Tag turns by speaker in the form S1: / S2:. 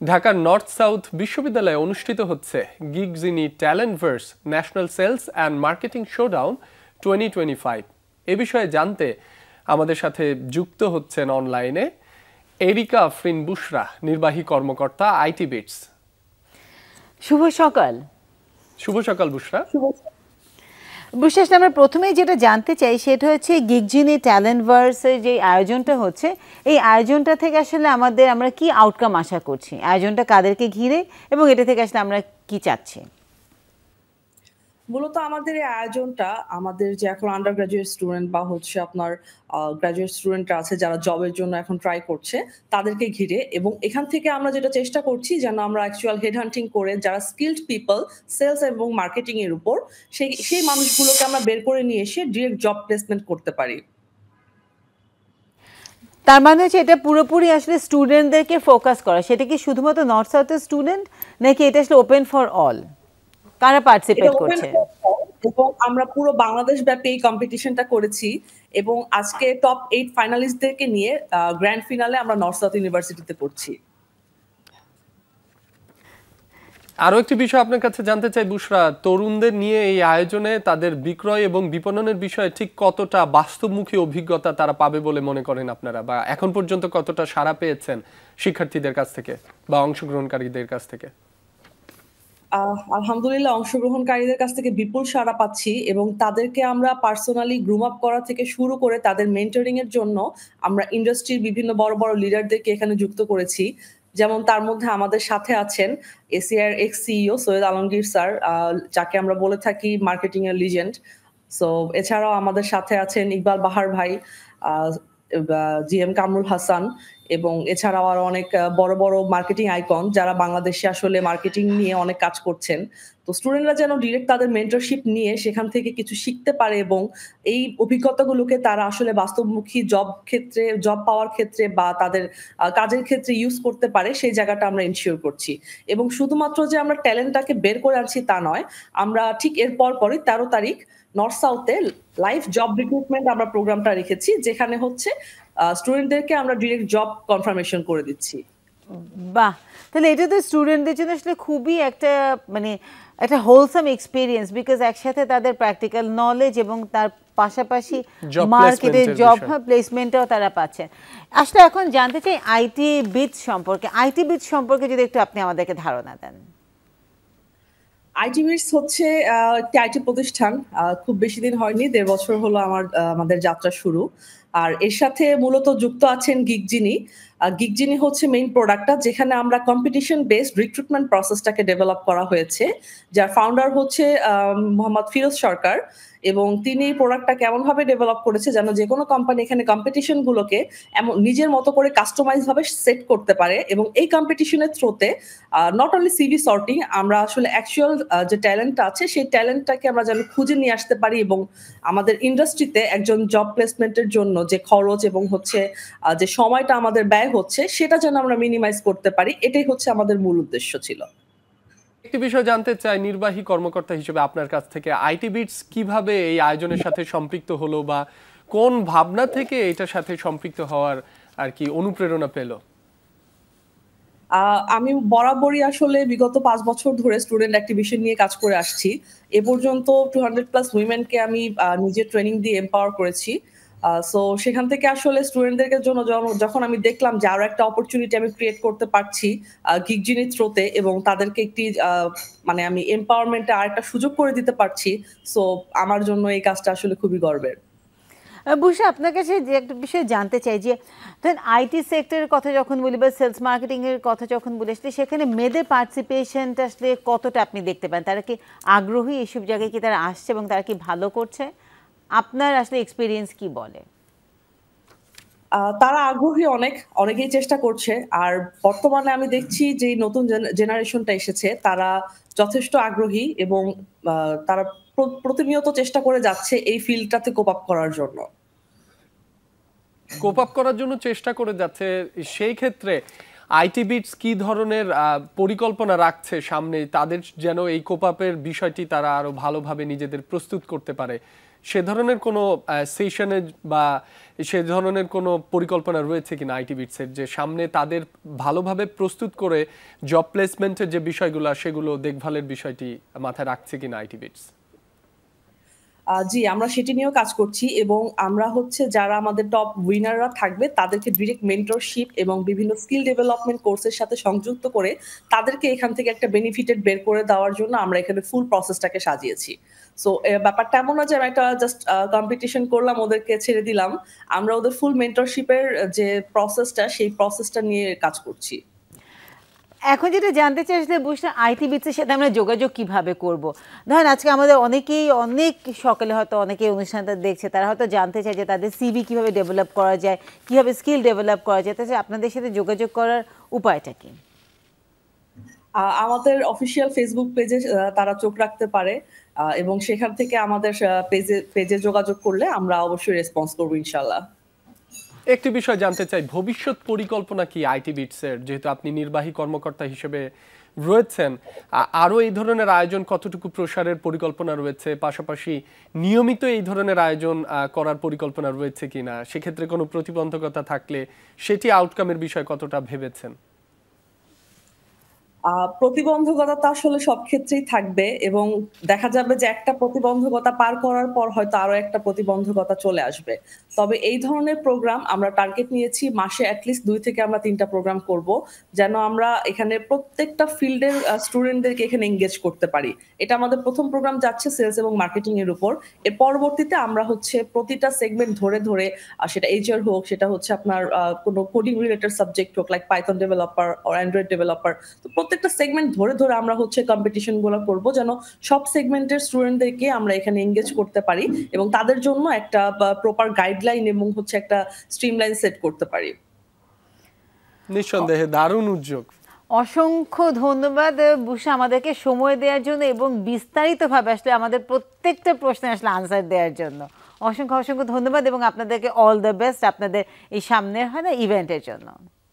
S1: ঢাকার north south বিশ্ববিদ্যালয়ে অনুষ্ঠিত হচ্ছে গিগজিনি Talentverse national sales and marketing showdown 2025। এ বিষয়ে জানতে আমাদের সাথে যুক্ত হচ্ছেন অনলাইনে এরিকা আফরিন বুশরা, নির্বাহী কর্মকর্তা আইটি বিটস।
S2: শুভ সকাল।
S1: শুভ সকাল বুশরা।
S2: বুশরা, আমরা প্রথমেই যেটা জানতে চাই সেটা হচ্ছে গিগজিনি ট্যালেন্টভার্সের যে আয়োজনটা হচ্ছে, এই আয়োজনটা থেকে আসলে আমরা কি আউটকাম আশা করছি, আয়োজনটা কাদেরকে ঘিরে এবং এটা থেকে আসলে আমরা কি চাচ্ছি?
S3: মূলত আমাদের এই আয়োজনটা আমাদের যে এখন আন্ডার গ্রাজুয়েট স্টুডেন্ট বা হচ্ছে আপনার গ্রাজুয়েট স্টুডেন্টরা আছে যারা জবের জন্য এখন ট্রাই করছে তাদেরকে ঘিরে, এবং এখান থেকে আমরা যেটা চেষ্টা করছি যেন আমরা অ্যাকচুয়াল হেড হান্টিং করে যারা স্কিলড পিপল সেলস এবং মার্কেটিং এর উপর সেই মানুষগুলোকে আমরা বের করে নিয়ে এসে ডিরেক্ট জব প্লেসমেন্ট করতে পারি।
S2: তার মানে হচ্ছে এটা পুরোপুরি আসলে স্টুডেন্টদেরকে ফোকাস করা। সেটা কি শুধুমাত্র নর্থ সাউথের স্টুডেন্ট নাকি এটা আসলে ওপেন ফর অল? কারা পার্টিসিপেট করছে?
S3: এবং আমরা পুরো বাংলাদেশ ব্যাপী এই কম্পিটিশনটা করেছি এবং আজকে টপ 8 ফাইনালিস্টদেরকে নিয়ে গ্র্যান্ড ফিনালে আমরা নর্থ সাউথ ইউনিভার্সিটিতে করছি।
S1: আরো একটি বিষয় আপনার কাছে জানতে চাই বুশরা, তরুণদের নিয়ে এই আয়োজনে তাদের বিক্রয় এবং বিপণনের বিষয়ে ঠিক কতটা বাস্তবমুখী অভিজ্ঞতা তারা পাবে বলে মনে করেন আপনারা, বা এখন পর্যন্ত কতটা সাড়া পেয়েছেন শিক্ষার্থীদের কাছ থেকে বা অংশগ্রহণকারীদের কাছ থেকে?
S3: আলহামদুলিল্লাহ, অংশগ্রহণকারীদের কাছ থেকে বিপুল সাড়া পাচ্ছি এবং তাদেরকে আমরা পার্সোনালি গ্রুম আপ করা থেকে শুরু করে তাদের মেন্টরিং এর জন্য আমরা ইন্ডাস্ট্রির বিভিন্ন বড় বড় লিডারদেরকে এখানে যুক্ত করেছি। যেমন তার মধ্যে আমাদের সাথে আছেন ACR x CEO Syed Alamgir sir, যাকে আমরা বলে থাকি মার্কেটিং এর লিজেন্ড। সো এছাড়াও আমাদের সাথে আছেন ইকবাল বাহার ভাই, জিএম কামরুল হাসান, এবং এছাড়াও আরো অনেক বড় বড় মার্কেটিং আইকন যারা বাংলাদেশে আসলে মার্কেটিং নিয়ে অনেক কাজ করছেন। তো স্টুডেন্টরা যেন ডিরেক্ট তাদের মেন্টরশিপ নিয়ে সেখান থেকে কিছু শিখতে পারে এবং এই অভিজ্ঞতাগুলোকে তারা আসলে বাস্তবমুখী জব পাওয়ার ক্ষেত্রে বা তাদের কাজের ক্ষেত্রে ইউজ করতে পারে, সেই জায়গাটা আমরা এনশিওর করছি। এবং শুধুমাত্র যে আমরা ট্যালেন্টটাকে বের করে আনছি তা নয়, আমরা ঠিক এর পরই 13 তারিখ নর্থ সাউথে লাইভ জব রিক্রুটমেন্ট আমরা প্রোগ্রামটা রেখেছি, যেখানে হচ্ছে স্টুডেন্টদেরকে আমরা ডিরেক্ট জব কনফার্মেশন করে দিচ্ছি।
S2: বাহ, তাহলে এটা তো স্টুডেন্টদের জন্য আসলে খুবই একটা একটা হোলসাম এক্সপিরিয়েন্স, বিকজ একসাথে তাদের প্র্যাকটিক্যাল নলেজ এবং তার পাশাপাশি মার্কেটের জব প্লেসমেন্টটাও তারা পাচ্ছেন। আসলে এখন জানতে চাই আইটি বিটস সম্পর্কে যদি একটু আপনি আমাদেরকে ধারণা দেন।
S3: আইটি বিটস হচ্ছে একটি আইটি প্রতিষ্ঠান, খুব বেশি দিন হয়নি, 1.5 বছর হলো আমাদের যাত্রা শুরু। আর এর সাথে মূলত যুক্ত আছেন গিগজিনি হচ্ছে মেইন প্রোডাক্টটা, যেখানে আমরা কম্পিটিশন বেসড রিক্রুটমেন্ট প্রসেসটাকে ডেভেলপ করা হয়েছে, যার ফাউন্ডার হচ্ছে মোহাম্মদ ফিরোজ সরকার, এবং তিনি এই প্রোডাক্টটা কেমন ভাবে ডেভেলপ করেছে যেন যে কোনো কোম্পানি এখানে কম্পিটিশন গুলোকে এমন নিজের মতো করে কাস্টমাইজ ভাবে সেট করতে পারে, এবং এই কম্পিটিশনের থ্রুতে নট অনলি সিভি সর্টিং, আমরা আসলে অ্যাকচুয়াল যে ট্যালেন্ট আছে সেই ট্যালেন্টটাকে আমরা যেন খুঁজে নিয়ে আসতে পারি এবং আমাদের ইন্ডাস্ট্রিতে একজন জব প্লেসমেন্টের জন্য যে খরচ এবং হচ্ছে যে সময়টা আমাদের ব্যয় হচ্ছে সেটা যেন আমরা মিনিমাইজ করতে পারি, এটাই হচ্ছে আমাদের মূল উদ্দেশ্য ছিল।
S1: একটি বিষয় জানতে চাই নির্বাহী কর্মকর্তা হিসেবে আপনার কাছ থেকে, আইটি বিটস কিভাবে এই আয়োজনের সাথে সম্পৃক্ত হলো বা কোন ভাবনা থেকে এটার সাথে সম্পৃক্ত হওয়ার আর কি অনুপ্রেরণা পেল?
S3: আমি বরাবরই আসলে বিগত 5 বছর ধরে স্টুডেন্ট অ্যাক্টিভিশন নিয়ে কাজ করে আসছি। এ পর্যন্ত 200+ উইমেনকে আমি নিজে ট্রেনিং দিয়ে এম্পাওয়ার করেছি। সো সেখান থেকে আসলে স্টুডেন্টদের জন্য যখন আমি দেখলাম যে আরো একটা অপরচুনিটি আমি ক্রিয়েট করতে পারছি গিগজিনির থ্রুতে, এবং তাদেরকে একটি আমি এম্পাওয়ারমেন্টে আরেকটা সুযোগ করে দিতে পারছি, সো আমার জন্য এই কাজটা আসলে খুবই গর্বের।
S2: বুশরা, আপনার কাছে যে একটা বিষয় জানতে চাই যে ধরেন আইটি সেক্টরের কথা যখন বলি বা সেলস মার্কেটিং এর কথা যখন বলি, আসলে সেখানে মেয়েদের পার্টিসিপেশনটা আসলে কতটা আপনি দেখতে পান? তারা কি আগ্রহী, এইসব জায়গায় কি তারা আসছে এবং তারা কি ভালো করছে? আপনার আসলে এক্সপিরিয়েন্স কি বলে?
S3: তারা আগ্রহী, অনেকেই চেষ্টা করছে। আর বর্তমানে আমি দেখছি যে নতুন জেনারেশনটা এসেছে তারা যথেষ্ট আগ্রহী এবং তারা প্রতিনিয়ত চেষ্টা করে যাচ্ছে এই ফিল্ডটাতে কোপ আপ করার জন্য।
S1: চেষ্টা করে যাচ্ছে। সেই ক্ষেত্রে আইটি বিটস কি ধরনের পরিকল্পনা রাখছে সামনে, তাদের যেন এই কোপ আপের বিষয়টি তারা আরো ভালোভাবে নিজেদের প্রস্তুত করতে পারে, সে ধরনের কোনো সেশনে বা সে ধরনের কোনো পরিকল্পনা রয়েছে কিনা আইটি বিটসের, যে সামনে তাদের ভালোভাবে প্রস্তুত করে জব প্লেসমেন্টের যে বিষয়গুলো সেগুলো দেখভালের বিষয়টি মাথায় রাখছে কিনা আইটি বিটস?
S3: জি, আমরা সেটি নিয়েও কাজ করছি এবং আমরা হচ্ছে যারা আমাদের টপ উইনাররা থাকবে তাদেরকে ডিরেক্ট মেন্টরশিপ এবং বিভিন্ন স্কিল ডেভেলপমেন্ট কোর্সের সাথে সংযুক্ত করে তাদেরকে এখান থেকে একটা বেনিফিটেড বের করে দেওয়ার জন্য আমরা এখানে ফুল প্রসেসটাকে সাজিয়েছি। সো ব্যাপারটা এমন না যে আমি একটা জাস্ট কম্পিটিশন করলাম, ওদেরকে ছেড়ে দিলাম। আমরা ওদের ফুল মেন্টরশিপের যে প্রসেসটা, সেই প্রসেসটা নিয়ে কাজ করছি।
S2: এখন যেটা জানতে চাই আসলে বুঝলাম আইটি বিটসের সাথে আমরা যোগাযোগ কিভাবে করব। ধরেন আজকে আমাদের অনেকেই অনেক সকালে হয়তো অনেকেই অনুষ্ঠানটা দেখছে, তারা হয়তো জানতে চায় যে তাদের সিভি কিভাবে ডেভেলপ করা যায়, কিভাবে স্কিল ডেভেলপ করা যায়, তাছাড়া আপনাদের সাথে যোগাযোগ করার উপায়টা কি?
S3: আমাদের অফিসিয়াল ফেসবুক পেজে তারা চোখ রাখতে পারে এবং সেখান থেকে আমাদের পেজে যোগাযোগ করলে আমরা অবশ্যই রেসপন্স করবো ইনশাল্লাহ।
S1: একটি বিষয় জানতে চাই, ভবিষ্যৎ পরিকল্পনা কি আইটি বিটসের, যেহেতু আপনি নির্বাহী কর্মকর্তা হিসেবে রয়েছেন, আরও এই ধরনের আয়োজন কতটুকু প্রসারের পরিকল্পনা রয়েছে, পাশাপাশি নিয়মিত এই ধরনের আয়োজন করার পরিকল্পনা রয়েছে কিনা, সেক্ষেত্রে কোনো প্রতিবন্ধকতা থাকলে সেটি আউটকামের বিষয় কতটা ভেবেছেন?
S3: প্রতিবন্ধকতা তো আসলে সব ক্ষেত্রেই থাকবে এবং দেখা যাবে যে একটা প্রতিবন্ধকতা পার করার পর হয়তো আরো একটা প্রতিবন্ধকতা চলে আসবে। তবে এই ধরনের প্রোগ্রাম আমরা টার্গেট নিয়েছি মাসে অ্যাটলিস্ট 2 থেকে আমরা 3টা প্রোগ্রাম করব, যেন আমরা এখানে প্রত্যেকটা ফিল্ডের স্টুডেন্টদেরকে এখানে এনগেজ করতে পারি। এটা আমাদের প্রথম প্রোগ্রাম যাচ্ছে সেলস এবং মার্কেটিং এর উপর। এর পরবর্তীতে আমরা হচ্ছে প্রতিটা সেগমেন্ট ধরে ধরে, সেটা এইচআর হোক, সেটা হচ্ছে আপনার কোনো কোডিং রিলেটেড সাবজেক্ট হোক, like Python developer or Android developer, তো প্রত্যেকটা সেগমেন্ট ধরে ধরে আমরা হচ্ছে কম্পিটিশন গুলো করব, যেন সব সেগমেন্টের স্টুডেন্টদেরকে আমরা এখানে এনগেজ করতে পারি এবং তাদের জন্য একটা প্রপার গাইডলাইন এবং হচ্ছে একটা স্ট্রিমলাইন সেট করতে পারি।
S1: নিঃসন্দেহে দারুণ উদ্যোগ।
S2: অসংখ্য ধন্যবাদ বুশা আমাদেরকে সময় দেওয়ার জন্য এবং বিস্তারিতভাবে আসলে আমাদের প্রত্যেকটা প্রশ্নে আসলে আনসার দেওয়ার জন্য অসংখ্য অসংখ্য ধন্যবাদ এবং আপনাদেরকে অল দ্য বেস্ট আপনাদের এই সামনের হয় না ইভেন্টের জন্য।